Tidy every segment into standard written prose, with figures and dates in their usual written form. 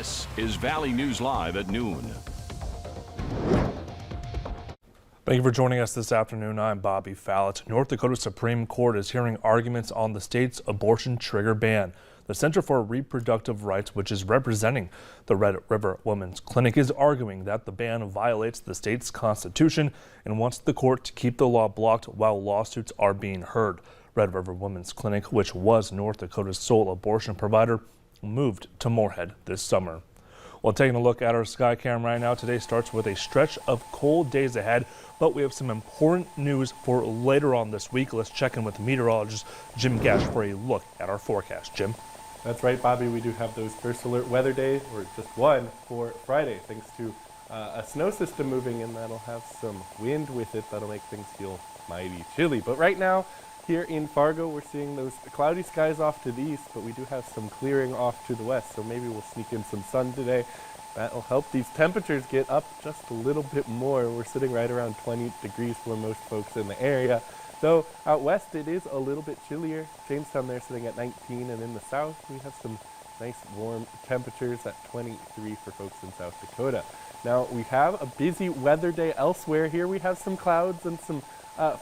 This is Valley News Live at noon. Thank you for joining us this afternoon. I'm Bobby Fallett. North Dakota Supreme Court is hearing arguments on the state's abortion trigger ban. The Center for Reproductive Rights, which is representing the Red River Women's Clinic, is arguing that the ban violates the state's constitution and wants the court to keep the law blocked while lawsuits are being heard. Red River Women's Clinic, which was North Dakota's sole abortion provider, moved to Moorhead this summer. Well, taking a look at our sky cam right now, today starts with a stretch of cold days ahead, but we have some important news for later on this week. Let's check in with meteorologist Jim Gash for a look at our forecast. Jim? That's right, Bobby. We do have those first alert weather days, or just one, for Friday, thanks to a snow system moving in that'll have some wind with it that'll make things feel mighty chilly. But right now, here in Fargo, we're seeing those cloudy skies off to the east, but we do have some clearing off to the west, so maybe we'll sneak in some sun today. That'll help these temperatures get up just a little bit more. We're sitting right around 20 degrees for most folks in the area. Though out west it is a little bit chillier. Jamestown there sitting at 19, and in the south we have some nice warm temperatures at 23 for folks in South Dakota. Now we have a busy weather day elsewhere. Here we have some clouds and some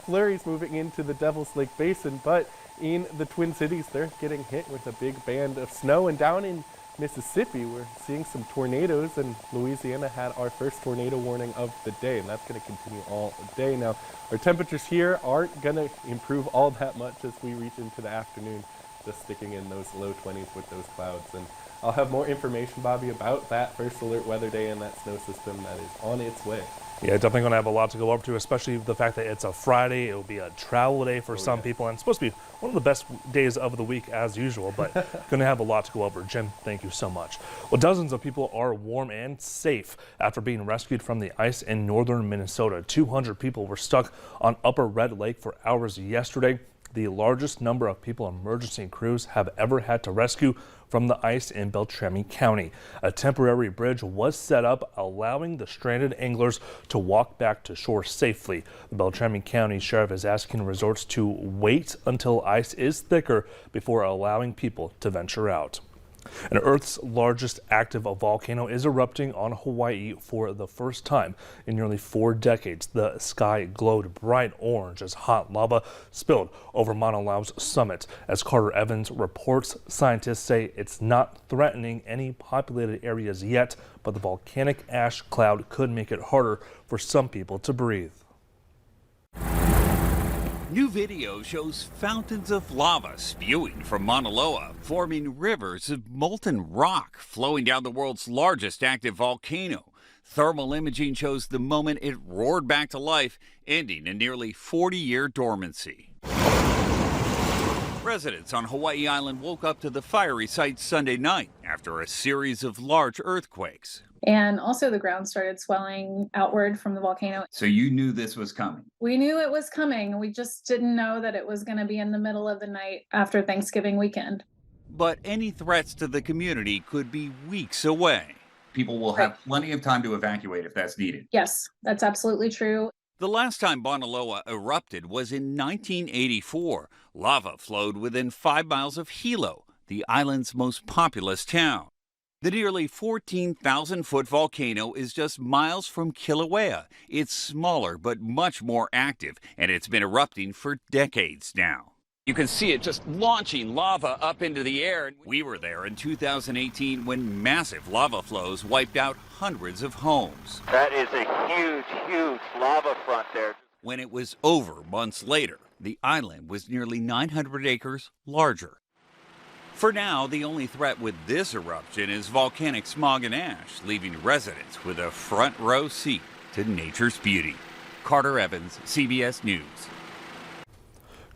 flurries moving into the Devil's Lake Basin, but in the Twin Cities they're getting hit with a big band of snow, and down in Mississippi we're seeing some tornadoes, and Louisiana had our first tornado warning of the day, and that's going to continue all day. Now our temperatures here aren't going to improve all that much as we reach into the afternoon, just sticking in those low 20s with those clouds. And I'll have more information, Bobby, about that first alert weather day and that snow system that is on its way. Yeah, definitely going to have a lot to go over to, especially the fact that it's a Friday. It will be a travel day for some people, and it's supposed to be one of the best days of the week as usual, but going to have a lot to go over. Jim, thank you so much. Well, dozens of people are warm and safe after being rescued from the ice in northern Minnesota. 200 people were stuck on Upper Red Lake for hours yesterday, the largest number of people emergency crews have ever had to rescue from the ice in Beltrami County. A temporary bridge was set up, allowing the stranded anglers to walk back to shore safely. The Beltrami County Sheriff is asking resorts to wait until ice is thicker before allowing people to venture out. And Earth's largest active volcano is erupting on Hawaii for the first time in nearly 4 decades. The sky glowed bright orange as hot lava spilled over Mauna Loa's summit. As Carter Evans reports, scientists say it's not threatening any populated areas yet, but the volcanic ash cloud could make it harder for some people to breathe. New video shows fountains of lava spewing from Mauna Loa, forming rivers of molten rock flowing down the world's largest active volcano. Thermal imaging shows the moment it roared back to life, ending a nearly 40-year dormancy. Residents on Hawaii Island woke up to the fiery sight Sunday night after a series of large earthquakes. And also the ground started swelling outward from the volcano. So you knew this was coming? We knew it was coming. We just didn't know that it was going to be in the middle of the night after Thanksgiving weekend. But any threats to the community could be weeks away. People will have plenty of time to evacuate if that's needed. Yes, that's absolutely true. The last time Mauna Loa erupted was in 1984. Lava flowed within 5 miles of Hilo, the island's most populous town. The nearly 14,000-foot volcano is just miles from Kilauea. It's smaller but much more active, and it's been erupting for decades now. You can see it just launching lava up into the air. We were there in 2018 when massive lava flows wiped out hundreds of homes. That is a huge, huge lava front there. When it was over months later, the island was nearly 900 acres larger. For now, the only threat with this eruption is volcanic smog and ash, leaving residents with a front row seat to nature's beauty. Carter Evans, CBS News.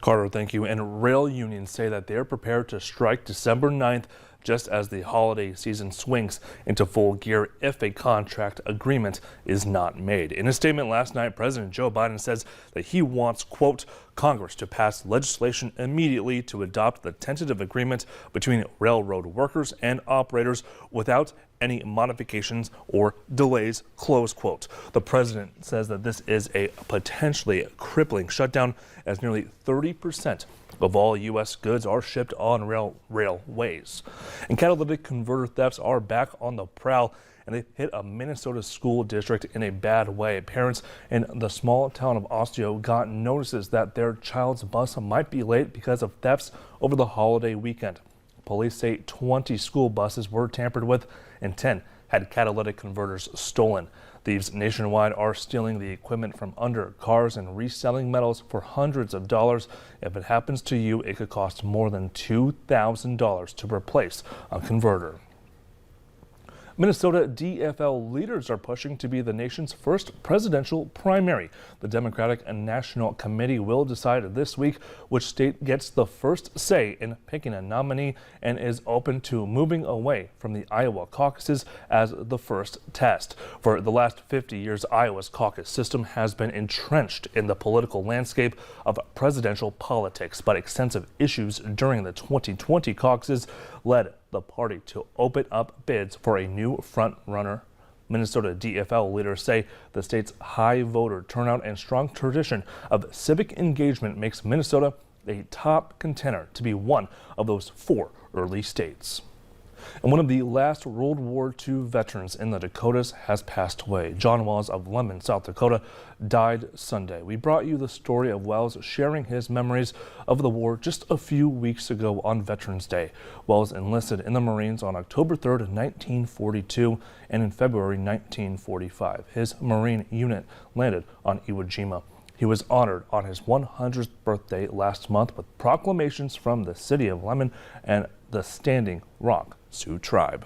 Carter, thank you. And rail unions say that they're prepared to strike December 9th just as the holiday season swings into full gear if a contract agreement is not made. In a statement last night, President Joe Biden says that he wants, quote, Congress to pass legislation immediately to adopt the tentative agreement between railroad workers and operators without any modifications or delays, close quote. The president says that this is a potentially crippling shutdown, as nearly 30% of all U.S. goods are shipped on railways. And catalytic converter thefts are back on the prowl, and they hit a Minnesota school district in a bad way. Parents in the small town of Osteo got notices that their child's bus might be late because of thefts over the holiday weekend. Police say 20 school buses were tampered with and 10 had catalytic converters stolen. Thieves nationwide are stealing the equipment from under cars and reselling metals for hundreds of dollars. If it happens to you, it could cost more than $2,000 to replace a converter. Minnesota DFL leaders are pushing to be the nation's first presidential primary. The Democratic and National Committee will decide this week which state gets the first say in picking a nominee and is open to moving away from the Iowa caucuses as the first test. For the last 50 years, Iowa's caucus system has been entrenched in the political landscape of presidential politics, but extensive issues during the 2020 caucuses led the party to open up bids for a new front-runner. Minnesota DFL leaders say the state's high voter turnout and strong tradition of civic engagement makes Minnesota a top contender to be one of those 4 early states. And one of the last World War II veterans in the Dakotas has passed away. John Wells of Lemon, South Dakota, died Sunday. We brought you the story of Wells sharing his memories of the war just a few weeks ago on Veterans Day. Wells enlisted in the Marines on October 3rd, 1942, and in February 1945. His Marine unit landed on Iwo Jima. He was honored on his 100th birthday last month with proclamations from the city of Lemon and the Standing Rock Sioux tribe.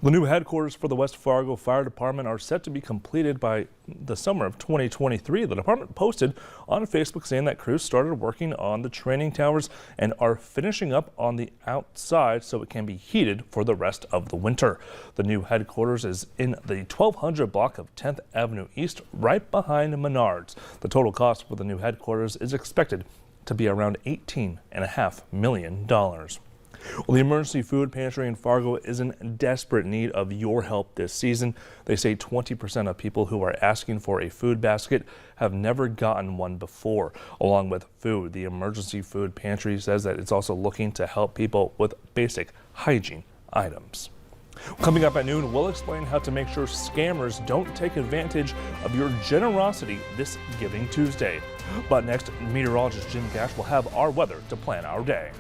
The new headquarters for the West Fargo Fire Department are set to be completed by the summer of 2023. The department posted on Facebook saying that crews started working on the training towers and are finishing up on the outside so it can be heated for the rest of the winter. The new headquarters is in the 1200 block of 10th Avenue East, right behind Menards. The total cost for the new headquarters is expected to be around $18.5 million. Well, the emergency food pantry in Fargo is in desperate need of your help this season. They say 20% of people who are asking for a food basket have never gotten one before. Along with food, the emergency food pantry says that it's also looking to help people with basic hygiene items. Coming up at noon, we'll explain how to make sure scammers don't take advantage of your generosity this Giving Tuesday. But next, meteorologist Jim Gash will have our weather to plan our day.